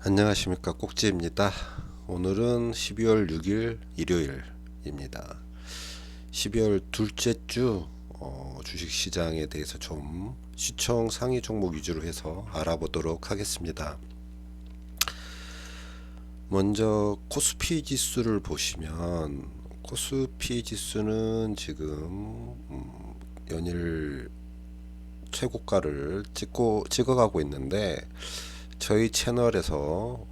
안녕하십니까, 꼭지입니다. 오늘은 12월 6일 일요일입니다. 12월 둘째 주 주식시장에 대해서 좀 시총 상위 종목 위주로 해서 알아보도록 하겠습니다. 먼저 코스피 지수를 보시면 코스피 지수는 지금 연일 최고가를 찍어가고 있는데, 저희 채널에서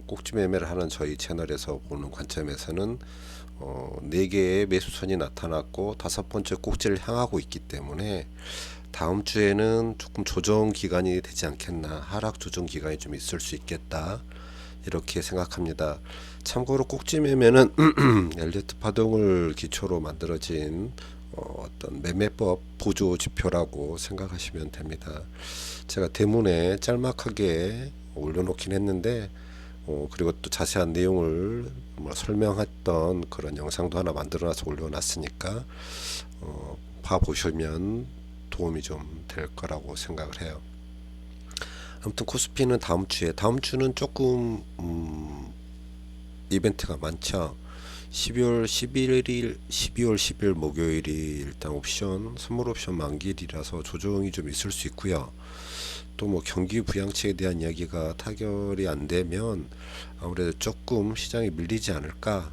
꼭지 매매를 하는 저희 채널에서 보는 관점에서는 4개의 매수선이 나타났고 5번째 꼭지를 향하고 있기 때문에 다음 주에는 조금 조정 기간이 되지 않겠나, 하락 조정 기간이 좀 있을 수 있겠다, 이렇게 생각합니다. 참고로 꼭지 매매는 엘리트 파동을 기초로 만들어진 어떤 매매법 보조 지표라고 생각하시면 됩니다. 제가 대문에 짤막하게 올려놓긴 했는데, 그리고 또 자세한 내용을 설명했던 그런 영상도 하나 만들어놔서 올려놨으니까 봐보시면 도움이 좀 될 거라고 생각을 해요. 아무튼 코스피는 다음 주는 조금 이벤트가 많죠. 12월 10일 목요일이 일단 선물 옵션 만기일이라서 조정이 좀 있을 수 있고요. 또 뭐 경기 부양책에 대한 이야기가 타결이 안 되면 아무래도 조금 시장이 밀리지 않을까.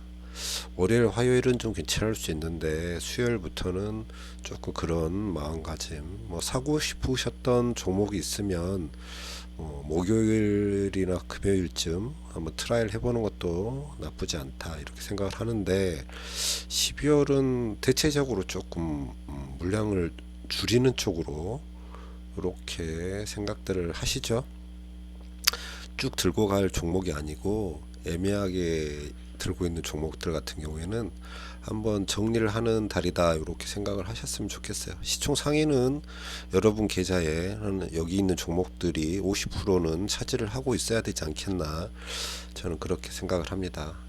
월요일 화요일은 좀 괜찮을 수 있는데 수요일부터는 조금 그런 마음가짐, 뭐 사고 싶으셨던 종목이 있으면 목요일이나 금요일쯤 한번 트라이를 해보는 것도 나쁘지 않다, 이렇게 생각을 하는데, 12월은 대체적으로 조금 물량을 줄이는 쪽으로 이렇게 생각들을 하시죠. 쭉 들고 갈 종목이 아니고 애매하게 들고 있는 종목들 같은 경우에는 한번 정리를 하는 달이다, 이렇게 생각을 하셨으면 좋겠어요. 시총 상위는 여러분 계좌에 여기 있는 종목들이 50%는 차지를 하고 있어야 되지 않겠나, 저는 그렇게 생각을 합니다.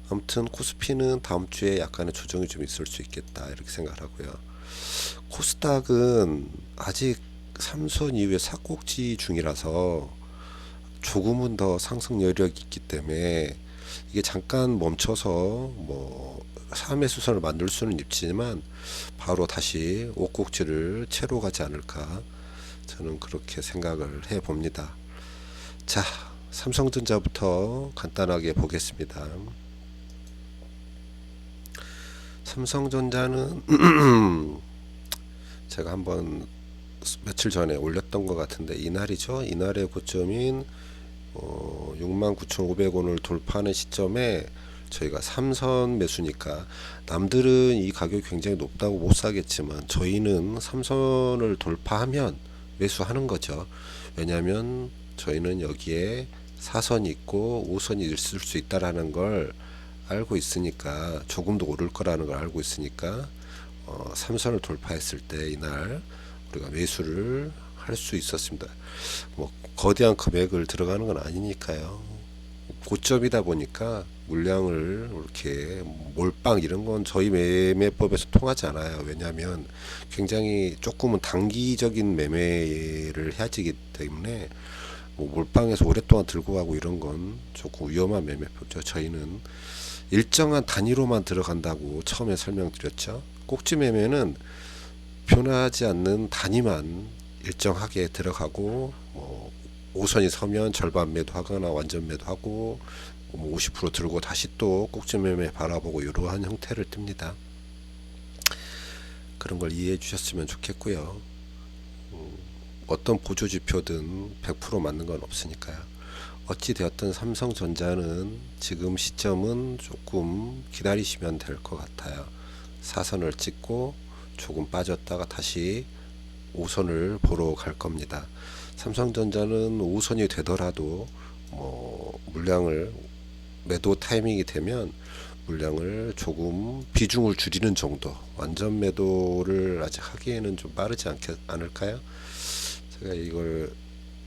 아무튼 코스피는 다음 주에 약간의 조정이 좀 있을 수 있겠다, 이렇게 생각을 하고요. 코스닥은 아직 3선 이후에 삭곡지 중이라서 조금은 더 상승 여력이 있기 때문에 이게 잠깐 멈춰서 뭐 3회 수선을 만들 수는 있지만 바로 다시 옥곡지를 채로 가지 않을까, 저는 그렇게 생각을 해 봅니다. 자, 삼성전자부터 간단하게 보겠습니다. 삼성전자는 제가 한번 며칠 전에 올렸던 것 같은데, 이날이죠. 이날의 고점인 69,500원을 돌파하는 시점에 저희가 삼선 매수니까, 남들은 이 가격이 굉장히 높다고 못 사겠지만 저희는 삼선을 돌파하면 매수하는 거죠. 왜냐하면 저희는 여기에 사선이 있고 5선이 있을 수 있다라는 걸 알고 있으니까, 조금 더 오를 거라는 걸 알고 있으니까 삼선을 돌파했을 때 이날 우리가 매수를 할 수 있었습니다. 뭐 거대한 금액을 들어가는 건 아니니까요. 고점이다 보니까 물량을 이렇게 몰빵 이런 건 저희 매매법에서 통하지 않아요. 왜냐하면 굉장히 조금은 단기적인 매매를 해야 되기 때문에 뭐 몰빵해서 오랫동안 들고 가고 이런 건 조금 위험한 매매법이죠. 저희는 일정한 단위로만 들어간다고 처음에 설명드렸죠. 꼭지 매매는 변하지 않는 단위만 일정하게 들어가고, 뭐 5선이 서면 절반 매도하거나 완전 매도하고, 뭐 50% 들고 다시 또 꼭지 매매 바라보고, 이러한 형태를 띱니다. 그런 걸 이해해 주셨으면 좋겠고요. 어떤 보조 지표든 100% 맞는 건 없으니까요. 어찌 되었든 삼성전자는 지금 시점은 조금 기다리시면 될 것 같아요. 사선을 찍고 조금 빠졌다가 다시 5선을 보러 갈 겁니다. 삼성전자는 5선이 되더라도 뭐 물량을, 매도 타이밍이 되면 물량을 조금 비중을 줄이는 정도, 완전 매도를 아직 하기에는 좀 빠르지 않을까요? 제가 이걸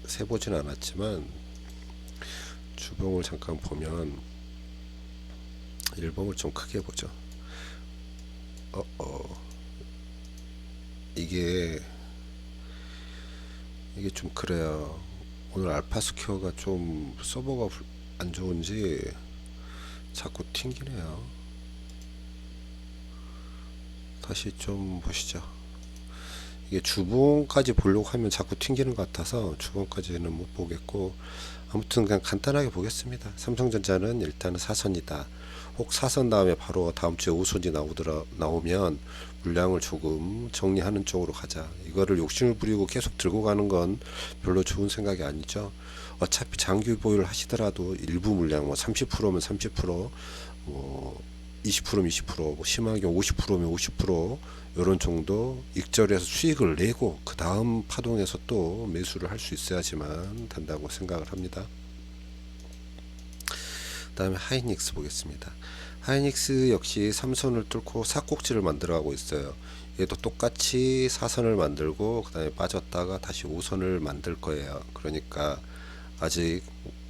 세보진 않았지만 주봉을 잠깐 보면, 일봉을 좀 크게 보죠. 이게 좀 그래요. 오늘 알파스퀘어가 좀 서버가 안 좋은지 자꾸 튕기네요. 다시 좀 보시죠. 이게 주봉까지 보려고 하면 자꾸 튕기는 것 같아서 주봉까지는 못 보겠고, 아무튼 그냥 간단하게 보겠습니다. 삼성전자는 일단은 사선이다. 혹 사선 다음에 바로 다음 주에 우선이 나오면 물량을 조금 정리하는 쪽으로 가자. 이거를 욕심을 부리고 계속 들고 가는 건 별로 좋은 생각이 아니죠. 어차피 장기 보유를 하시더라도 일부 물량 뭐 30%면 30%, 뭐 20%면 20%, 뭐 심하게 50%면 50% 이런 정도 익절해서 수익을 내고 그 다음 파동에서 또 매수를 할 수 있어야지만 된다고 생각을 합니다. 그 다음에 하이닉스 보겠습니다. 하이닉스 역시 3선을 뚫고 사꼭지를 만들어 가고 있어요. 얘도 똑같이 4선을 만들고 그 다음에 빠졌다가 다시 5선을 만들 거예요. 그러니까 아직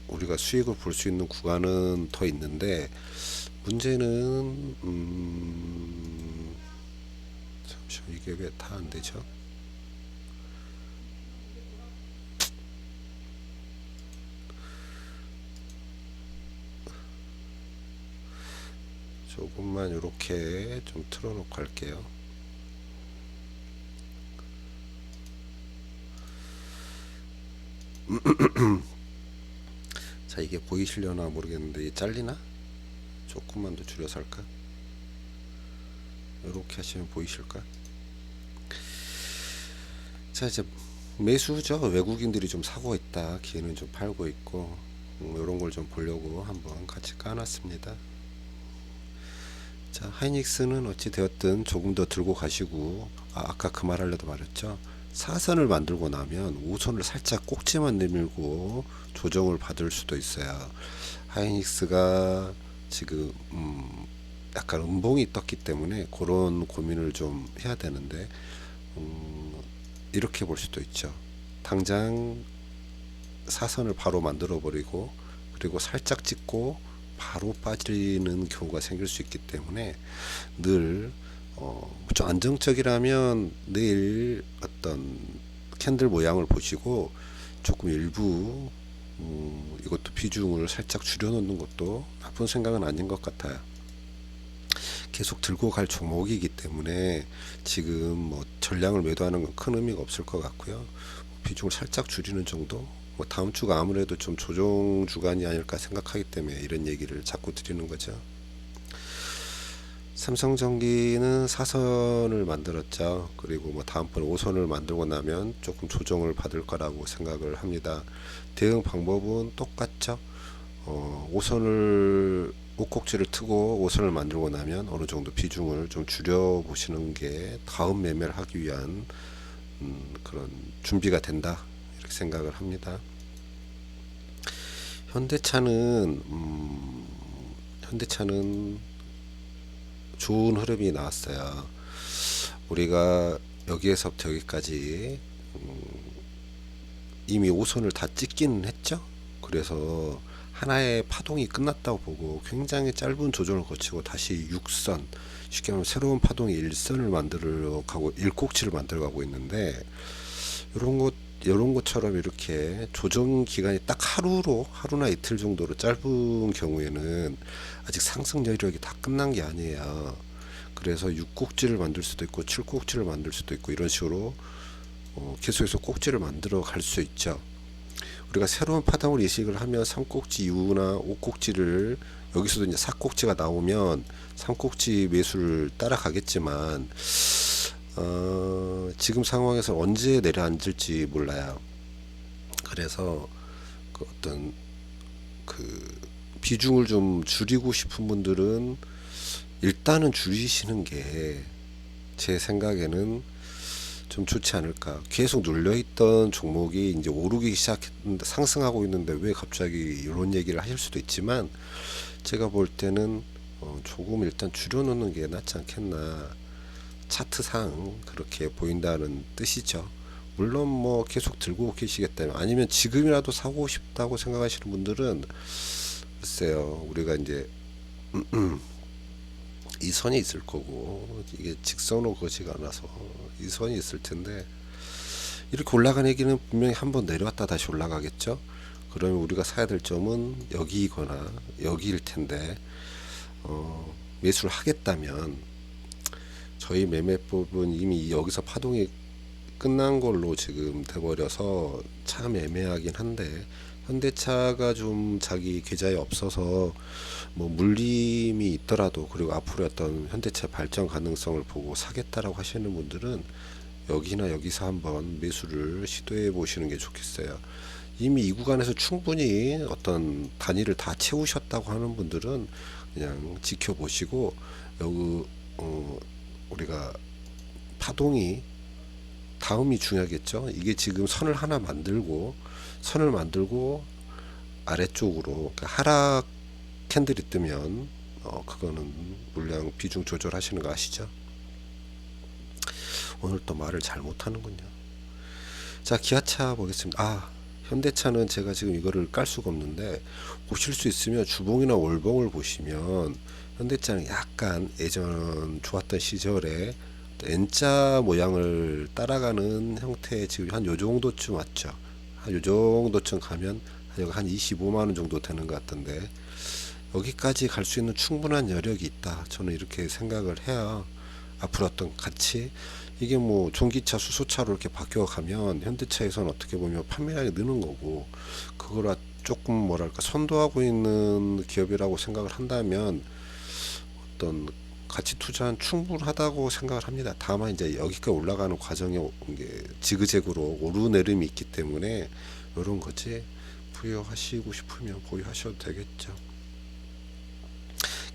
우리가 수익을 볼 수 있는 구간은 더 있는데, 문제는 잠시만, 이게 왜 다 안 되죠? 조금만 이렇게 좀 틀어놓고 할게요. 자, 이게 보이시려나 모르겠는데 잘리나? 조금만 더 줄여서 할까? 이렇게 하시면 보이실까? 자, 이제 매수죠. 외국인들이 좀 사고 있다, 기회는 좀 팔고 있고, 이런 걸 좀 보려고 한번 같이 까놨습니다. 자, 하이닉스는 어찌 되었든 조금 더 들고 가시고, 아까 그 말 하려도 말했죠. 사선을 만들고 나면 5선을 살짝 꼭지만 내밀고 조정을 받을 수도 있어요. 하이닉스가 지금 약간 음봉이 떴기 때문에 그런 고민을 좀 해야 되는데, 이렇게 볼 수도 있죠. 당장 사선을 바로 만들어 버리고 그리고 살짝 찍고 바로 빠지는 경우가 생길 수 있기 때문에 늘 좀 안정적이라면 내일 어떤 캔들 모양을 보시고 조금 일부 이것도 비중을 살짝 줄여놓는 것도 나쁜 생각은 아닌 것 같아요. 계속 들고 갈 종목이기 때문에 지금 뭐 전량을 매도하는 건 큰 의미가 없을 것 같고요. 비중을 살짝 줄이는 정도. 뭐 다음 주가 아무래도 좀 조정 주간이 아닐까 생각하기 때문에 이런 얘기를 자꾸 드리는 거죠. 삼성전기는 사선을 만들었죠. 그리고 뭐 다음번 5선을 만들고 나면 조금 조정을 받을 거라고 생각을 합니다. 대응 방법은 똑같죠. 5선을 옷꼭지를 트고 5선을 만들고 나면 어느 정도 비중을 좀 줄여 보시는 게 다음 매매를 하기 위한 그런 준비가 된다, 이렇게 생각을 합니다. 현대차는 현대차는 좋은 흐름이 나왔어요. 우리가 여기에서부터 여기까지 이미 5선을 다 찍기는 했죠. 그래서 하나의 파동이 끝났다고 보고 굉장히 짧은 조정을 거치고 다시 6선, 쉽게 말하면 새로운 파동이 1선을 만들어 가고, 일꼭지를 만들어 가고 있는데, 이런 것처럼 이렇게 조정 기간이 딱 하루나 이틀 정도로 짧은 경우에는 아직 상승 여력이 다 끝난 게 아니에요. 그래서 6꼭지를 만들 수도 있고 7꼭지를 만들 수도 있고 이런 식으로 계속해서 꼭지를 만들어 갈 수 있죠. 우리가 새로운 파동을 예측을 하면 3꼭지 이후나 5꼭지를, 여기서도 이제 4꼭지가 나오면 3꼭지 매수를 따라가겠지만, 지금 상황에서 언제 내려앉을지 몰라요. 그래서 그 어떤 그 비중을 좀 줄이고 싶은 분들은 일단은 줄이시는 게 제 생각에는 좀 좋지 않을까. 계속 눌려있던 종목이 이제 오르기 시작했는데, 상승하고 있는데 왜 갑자기 이런 얘기를 하실 수도 있지만, 제가 볼 때는 조금 일단 줄여놓는 게 낫지 않겠나. 차트상 그렇게 보인다는 뜻이죠. 물론 뭐 계속 들고 계시겠다면, 아니면 지금이라도 사고 싶다고 생각하시는 분들은 글쎄요, 우리가 이제 이 선이 있을 거고, 이게 직선으로 거지가 않아서 이 선이 있을 텐데, 이렇게 올라간 얘기는 분명히 한번 내려왔다 다시 올라가겠죠. 그러면 우리가 사야 될 점은 여기거나 여기일 텐데, 매수를 하겠다면 저희 매매법은 이미 여기서 파동이 끝난 걸로 지금 돼버려서 참 애매하긴 한데, 현대차가 좀 자기 계좌에 없어서 뭐 물림이 있더라도, 그리고 앞으로 어떤 현대차 발전 가능성을 보고 사겠다라고 하시는 분들은 여기나 여기서 한번 매수를 시도해 보시는 게 좋겠어요. 이미 이 구간에서 충분히 어떤 단위를 다 채우셨다고 하는 분들은 그냥 지켜보시고, 여기 우리가 파동이 다음이 중요하겠죠. 이게 지금 선을 만들고 아래쪽으로, 그러니까 하락 캔들이 뜨면 그거는 물량 비중 조절하시는 거 아시죠? 오늘 또 말을 잘 못하는군요. 자, 기아차 보겠습니다. 현대차는 제가 지금 이거를 깔 수가 없는데, 보실 수 있으면 주봉이나 월봉을 보시면 현대차는 약간 예전 좋았던 시절에 N자 모양을 따라가는 형태의, 지금 한 요 정도쯤 왔죠. 한 요 정도쯤 가면 한 25만원 정도 되는 것 같던데, 여기까지 갈 수 있는 충분한 여력이 있다, 저는 이렇게 생각을 해야 앞으로 어떤 가치, 이게 뭐 전기차 수소차로 이렇게 바뀌어 가면 현대차에서는 어떻게 보면 판매량이 느는 거고, 그거라 조금 뭐랄까 선도하고 있는 기업이라고 생각을 한다면 어떤 가치 투자는 충분하다고 생각을 합니다. 다만 이제 여기까지 올라가는 과정에 이게 지그재그로 오르내림이 있기 때문에 이런 거지, 부여하시고 싶으면 보유하셔도 되겠죠.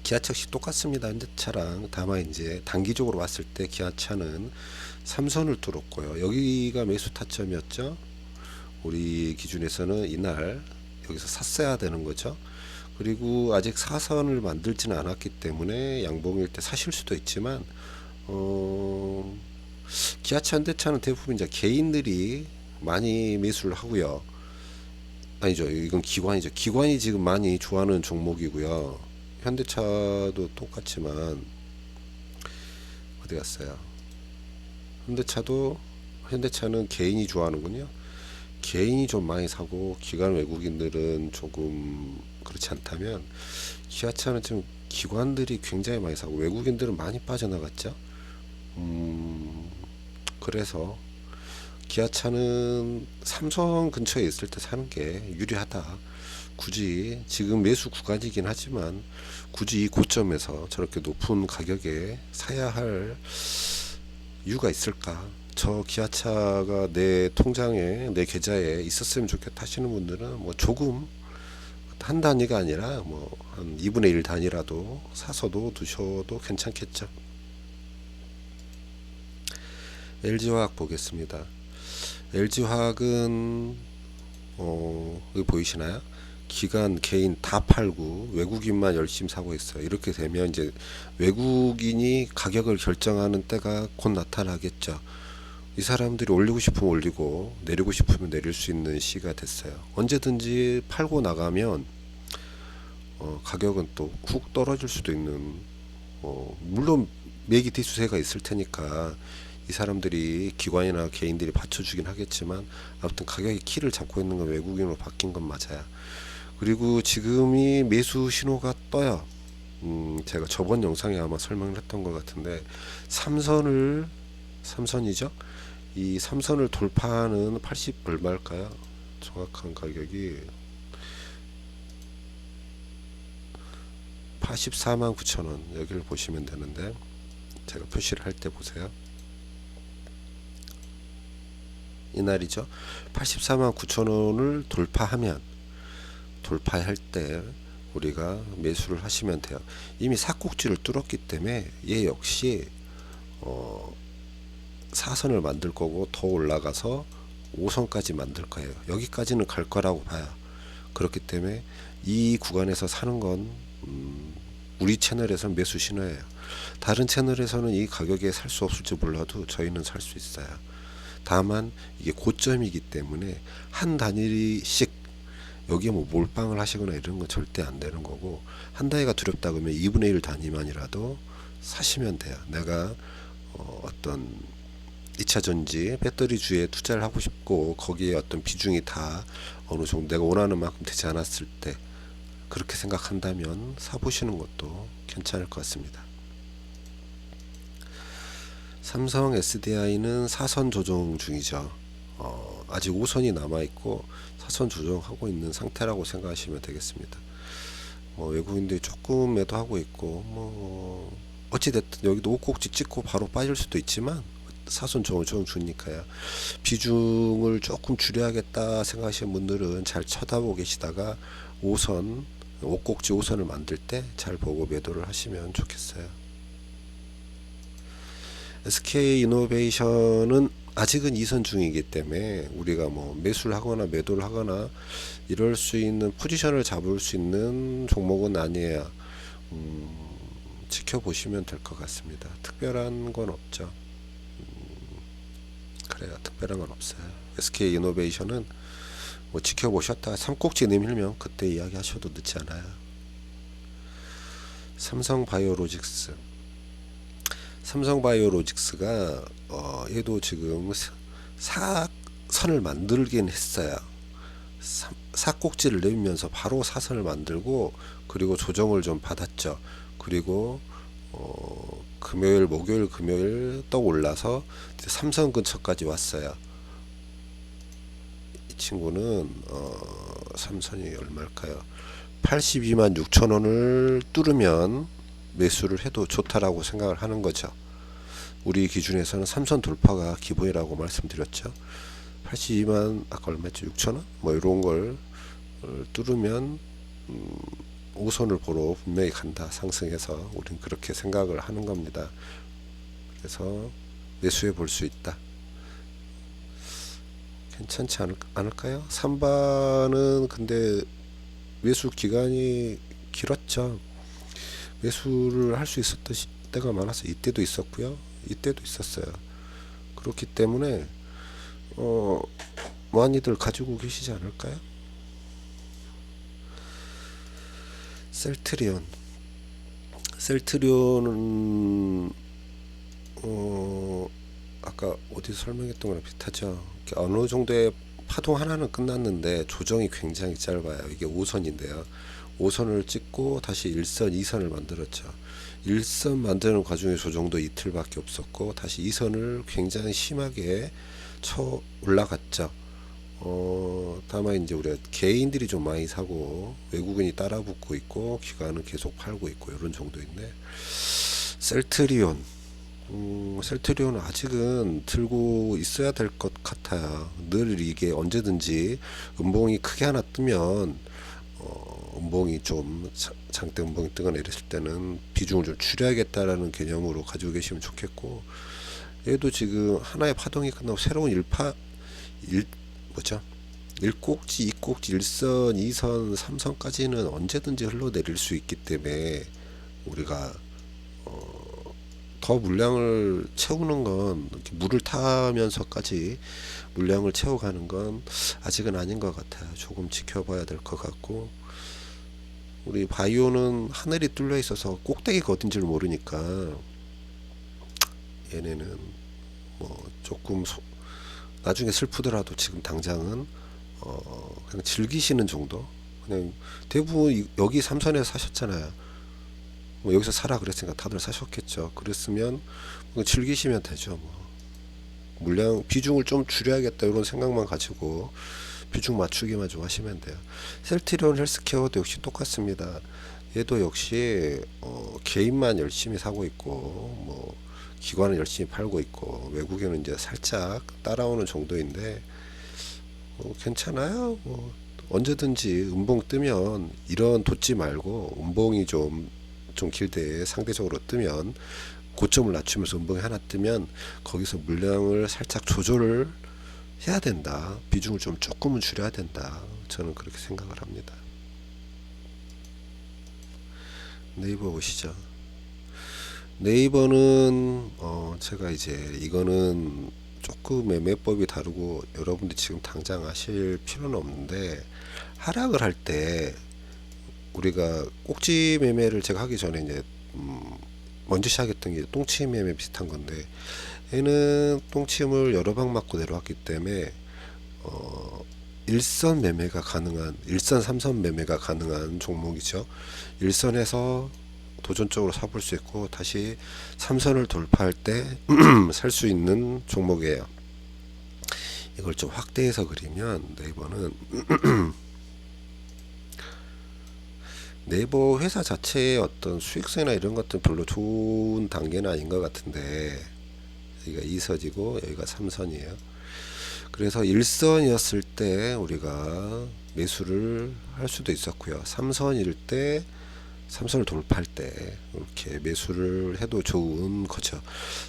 기아차 역시 똑같습니다. 현대차랑. 다만 이제 단기적으로 봤을 때 기아차는 삼선을 뚫었고요. 여기가 매수 타점이었죠. 우리 기준에서는 이날 여기서 샀어야 되는 거죠. 그리고 아직 사선을 만들지는 않았기 때문에 양봉일 때 사실 수도 있지만, 기아차, 현대차는 대부분 이제 개인들이 많이 매수를 하고요. 아니죠, 이건 기관이죠. 기관이 지금 많이 좋아하는 종목이고요. 현대차도 똑같지만, 어디 갔어요? 현대차는 개인이 좋아하는군요. 개인이 좀 많이 사고 기관 외국인들은 조금 그렇지 않다면, 기아차는 지금 기관들이 굉장히 많이 사고 외국인들은 많이 빠져나갔죠. 그래서 기아차는 삼성 근처에 있을 때 사는 게 유리하다. 굳이 지금 매수 구간이긴 하지만 굳이 이 고점에서 저렇게 높은 가격에 사야 할 이유가 있을까? 저 기아차가 내 통장에, 내 계좌에 있었으면 좋겠다 하시는 분들은 뭐 조금, 한 단위가 아니라 뭐 한 2분의 1 단위라도 사서도 두셔도 괜찮겠죠. LG화학 보겠습니다. LG화학은 여기 보이시나요? 기관, 개인 다 팔고 외국인만 열심히 사고 있어요. 이렇게 되면 이제 외국인이 가격을 결정하는 때가 곧 나타나겠죠. 이 사람들이 올리고 싶으면 올리고 내리고 싶으면 내릴 수 있는 시기가 됐어요. 언제든지 팔고 나가면 가격은 또 훅 떨어질 수도 있는, 물론 매기 디수세가 있을 테니까 이 사람들이, 기관이나 개인들이 받쳐주긴 하겠지만, 아무튼 가격의 키를 잡고 있는 건 외국인으로 바뀐 건 맞아요. 그리고 지금이 매수 신호가 떠요. 제가 저번 영상에 아마 설명을 했던 것 같은데, 삼선이죠. 이 삼선을 돌파하는 80 얼마일까요? 정확한 가격이 84만 9천원, 여기를 보시면 되는데, 제가 표시를 할 때 보세요. 이날이죠. 84만 9천원을 돌파할 때 우리가 매수를 하시면 돼요. 이미 삭곡지를 뚫었기 때문에 얘 역시 사선을 만들 거고, 더 올라가서 5선까지 만들 거예요. 여기까지는 갈 거라고 봐요. 그렇기 때문에 이 구간에서 사는 건 우리 채널에서는 매수 신호예요. 다른 채널에서는 이 가격에 살 수 없을지 몰라도 저희는 살 수 있어요. 다만 이게 고점이기 때문에 한 단위씩 여기에 뭐 몰빵을 하시거나 이런 건 절대 안 되는 거고, 한 단위가 두렵다 그러면 2분의 1 단위만이라도 사시면 돼요. 내가 어떤 2차전지 배터리주에 투자를 하고 싶고 거기에 어떤 비중이 다 어느 정도 내가 원하는 만큼 되지 않았을 때 그렇게 생각한다면 사보시는 것도 괜찮을 것 같습니다. 삼성 SDI는 사선 조정 중이죠. 아직 5선이 남아있고 사선 조정하고 있는 상태라고 생각하시면 되겠습니다. 외국인들이 조금 매도하고 있고 어찌됐든 여기도 5꼭지 찍고 바로 빠질 수도 있지만 사선 조정 주니까요. 비중을 조금 줄여야겠다 생각하시는 분들은 잘 쳐다보고 계시다가 5선 5꼭지 5선을 만들 때 잘 보고 매도를 하시면 좋겠어요. SK이노베이션은 아직은 2선 중이기 때문에 우리가 매수를 하거나 매도를 하거나 이럴 수 있는 포지션을 잡을 수 있는 종목은 아니에요. 지켜보시면 될 것 같습니다. 특별한 건 없죠. 그래요. 특별한 건 없어요. SK이노베이션은 지켜보셨다가 3꼭지 내밀면 그때 이야기 하셔도 늦지 않아요. 삼성바이오로직스가 얘도 지금 사선을 만들긴 했어요. 사꼭지를 내밀면서 바로 사선을 만들고 그리고 조정을 좀 받았죠. 그리고 금요일, 목요일, 금요일 또 올라서 삼선 근처까지 왔어요. 이 친구는 삼선이 얼마일까요? 82만 6천 원을 뚫으면 매수를 해도 좋다라고 생각을 하는 거죠. 우리 기준에서는 삼선 돌파가 기본이라고 말씀드렸죠. 82만 아까 얼마였죠? 6천 원? 이런 걸 뚫으면 5선을 보러 분명히 간다. 상승해서 우린 그렇게 생각을 하는 겁니다. 그래서 매수해 볼 수 있다. 괜찮지 않을까요? 3반은 근데 매수 기간이 길었죠. 매수를 할 수 있었던 때가 많아서 이때도 있었고요. 이때도 있었어요. 그렇기 때문에 많이들 가지고 계시지 않을까요? 셀트리온은 아까 어디서 설명했던 거랑 비슷하죠. 어느 정도의 파동 하나는 끝났는데 조정이 굉장히 짧아요. 이게 5선인데요. 5선을 찍고 다시 1선, 2선을 만들었죠. 1선 만드는 과정의 조정도 이틀밖에 없었고 다시 2선을 굉장히 심하게 쳐 올라갔죠. 다만 이제 우리가 개인들이 좀 많이 사고 외국인이 따라 붙고 있고 기관은 계속 팔고 있고 이런 정도인데 셀트리온은 아직은 들고 있어야 될 것 같아요. 늘 이게 언제든지 음봉이 크게 하나 뜨면 음봉이 좀 장대 음봉이 뜨거나 이랬을 때는 비중을 좀 줄여야겠다라는 개념으로 가지고 계시면 좋겠고 얘도 지금 하나의 파동이 끝나고 새로운 뭐죠? 1꼭지, 2꼭지, 1선, 2선, 3선까지는 언제든지 흘러내릴 수 있기 때문에 우리가 더 물량을 채우는 건 물을 타면서까지 물량을 채워가는 건 아직은 아닌 것 같아요. 조금 지켜봐야 될 것 같고 우리 바이오는 하늘이 뚫려 있어서 꼭대기가 어딘지를 모르니까 얘네는 조금 나중에 슬프더라도 지금 당장은 그냥 즐기시는 정도. 그냥 대부분 여기 삼선에서 사셨잖아요. 여기서 사라 그랬으니까 다들 사셨겠죠. 그랬으면 즐기시면 되죠. 물량 비중을 좀 줄여야겠다 이런 생각만 가지고 비중 맞추기만 좀 하시면 돼요. 셀트리온 헬스케어도 역시 똑같습니다. 얘도 역시 개인만 열심히 사고 있고 기관은 열심히 팔고 있고 외국에는 이제 살짝 따라오는 정도인데 괜찮아요. 언제든지 음봉 뜨면 이런 돋지 말고 음봉이 좀 길대 상대적으로 뜨면 고점을 낮추면서 음봉이 하나 뜨면 거기서 물량을 살짝 조절을 해야 된다. 비중을 좀 조금은 줄여야 된다. 저는 그렇게 생각을 합니다. 네이버 보시죠. 네이버는 제가 이제 이거는 조금 매매법이 다르고 여러분들이 지금 당장 하실 필요는 없는데 하락을 할 때 우리가 꼭지 매매를 제가 하기 전에 이제 먼저 시작했던 게 똥침 매매 비슷한 건데, 얘는 똥침을 여러 방 맞고 내려왔기 때문에 일선 매매가 가능한, 일선 삼선 매매가 가능한 종목이죠. 일선에서 도전적으로 사볼 수 있고 다시 삼선을 돌파할 때 살 수 있는 종목이에요. 이걸 좀 확대해서 그리면 네이버는 네이버 회사 자체의 어떤 수익성이나 이런 것들은 별로 좋은 단계는 아닌 것 같은데, 여기가 2선이고 여기가 3선이에요. 그래서 1선이었을 때 우리가 매수를 할 수도 있었고요. 3선일 때, 3선을 돌파할 때 이렇게 매수를 해도 좋은 거죠.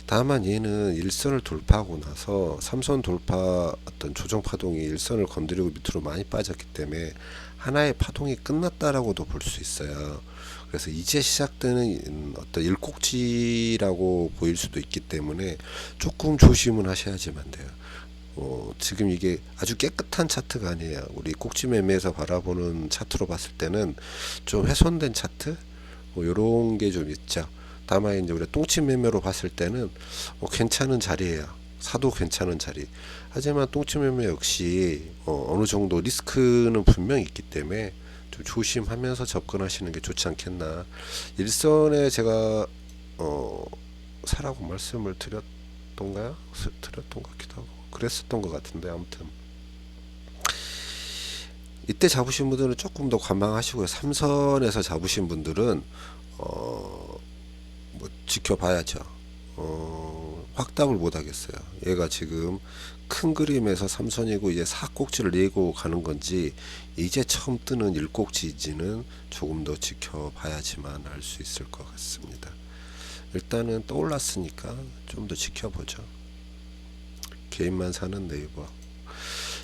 다만 얘는 1선을 돌파하고 나서 3선 돌파 어떤 조정 파동이 1선을 건드리고 밑으로 많이 빠졌기 때문에 하나의 파동이 끝났다라고도 볼 수 있어요. 그래서 이제 시작되는 어떤 일꼭지라고 보일 수도 있기 때문에 조금 조심은 하셔야지만 돼요. 지금 이게 아주 깨끗한 차트가 아니에요. 우리 꼭지 매매에서 바라보는 차트로 봤을 때는 좀 훼손된 차트, 뭐 요런 게 좀 있죠. 다만 이제 우리 똥침 매매로 봤을 때는 괜찮은 자리예요. 사도 괜찮은 자리. 하지만 똥침 매매 역시 어느 정도 리스크는 분명히 있기 때문에 좀 조심하면서 접근하시는 게 좋지 않겠나. 일선에 제가 사라고 말씀을 드렸던가요? 드렸던 것 같기도 하고 그랬었던 것 같은데, 아무튼 이때 잡으신 분들은 조금 더 관망하시고요. 삼선에서 잡으신 분들은 뭐 지켜봐야죠. 확답을 못 하겠어요. 얘가 지금 큰 그림에서 삼선이고 이제 사꼭지를 내고 가는 건지 이제 처음 뜨는 일꼭지인지는 조금 더 지켜봐야지만 알 수 있을 것 같습니다. 일단은 떠올랐으니까 좀 더 지켜보죠. 개인만 사는 네이버.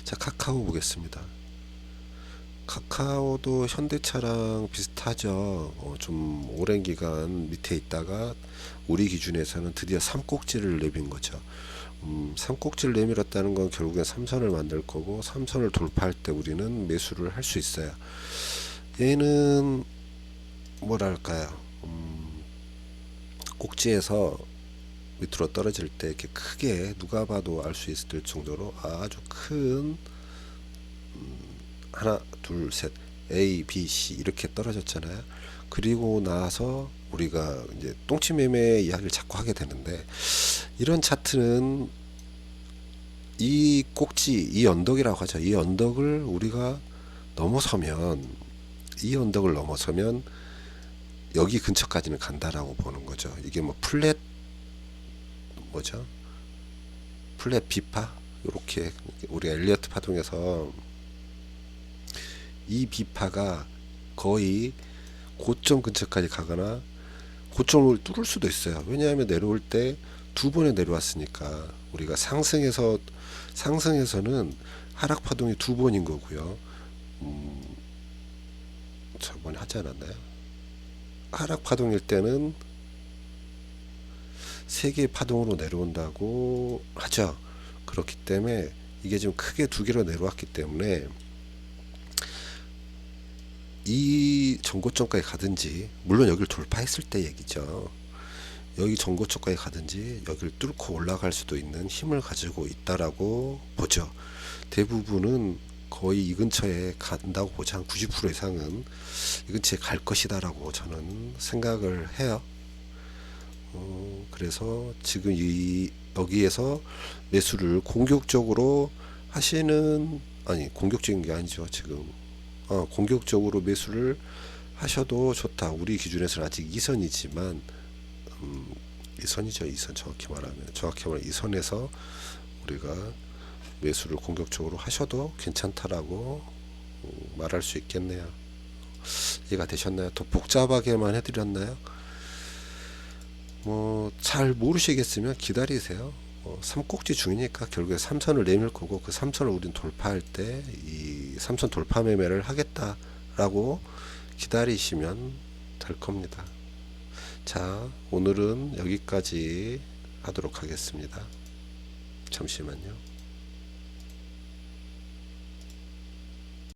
자, 카카오 보겠습니다. 카카오도 현대차랑 비슷하죠. 좀 오랜 기간 밑에 있다가 우리 기준에서는 드디어 삼꼭지를 내민 거죠. 삼꼭지를 내밀었다는 건 결국엔 삼선을 만들 거고, 삼선을 돌파할 때 우리는 매수를 할 수 있어요. 얘는 뭐랄까요, 꼭지에서 밑으로 떨어질 때 이렇게 크게 누가 봐도 알 수 있을 정도로 아주 큰 하나 둘 셋 A, B, C 이렇게 떨어졌잖아요. 그리고 나서 우리가 이제 똥침 매매 이야기를 자꾸 하게 되는데, 이런 차트는 이 꼭지, 이 언덕이라고 하죠. 이 언덕을 우리가 넘어서면, 이 언덕을 넘어서면 여기 근처까지는 간다라고 보는 거죠. 이게 뭐 플랫 뭐죠? 플랫 비파, 이렇게 우리가 엘리어트 파동에서 이 비파가 거의 고점 근처까지 가거나 고점을 뚫을 수도 있어요. 왜냐하면 내려올 때 두 번에 내려왔으니까. 우리가 상승에서는 하락 파동이 두 번인 거고요. 저번에 하지 않았나요? 하락 파동일 때는 세 개의 파동으로 내려온다고 하죠. 그렇기 때문에 이게 지금 크게 두 개로 내려왔기 때문에 이 전고점까지 가든지, 물론 여기를 돌파했을 때 얘기죠. 여기 전고점까지 가든지 여기를 뚫고 올라갈 수도 있는 힘을 가지고 있다라고 보죠. 대부분은 거의 이 근처에 간다고 보죠. 한 90% 이상은 이 근처에 갈 것이다라고 저는 생각을 해요. 그래서 지금 여기에서 매수를 공격적으로 하시는, 아니 공격적인 게 아니죠. 지금 공격적으로 매수를 하셔도 좋다. 우리 기준에서는 아직 2선이지만 2선이죠. 2선 정확히 말하면 2선에서 우리가 매수를 공격적으로 하셔도 괜찮다라고 말할 수 있겠네요. 이해가 되셨나요? 더 복잡하게만 해드렸나요? 뭐 잘 모르시겠으면 기다리세요. 삼꼭지 중이니까 결국에 삼선을 내밀 거고, 그 삼선을 우린 돌파할 때 이 삼선 돌파 매매를 하겠다라고 기다리시면 될 겁니다. 자, 오늘은 여기까지 하도록 하겠습니다. 잠시만요.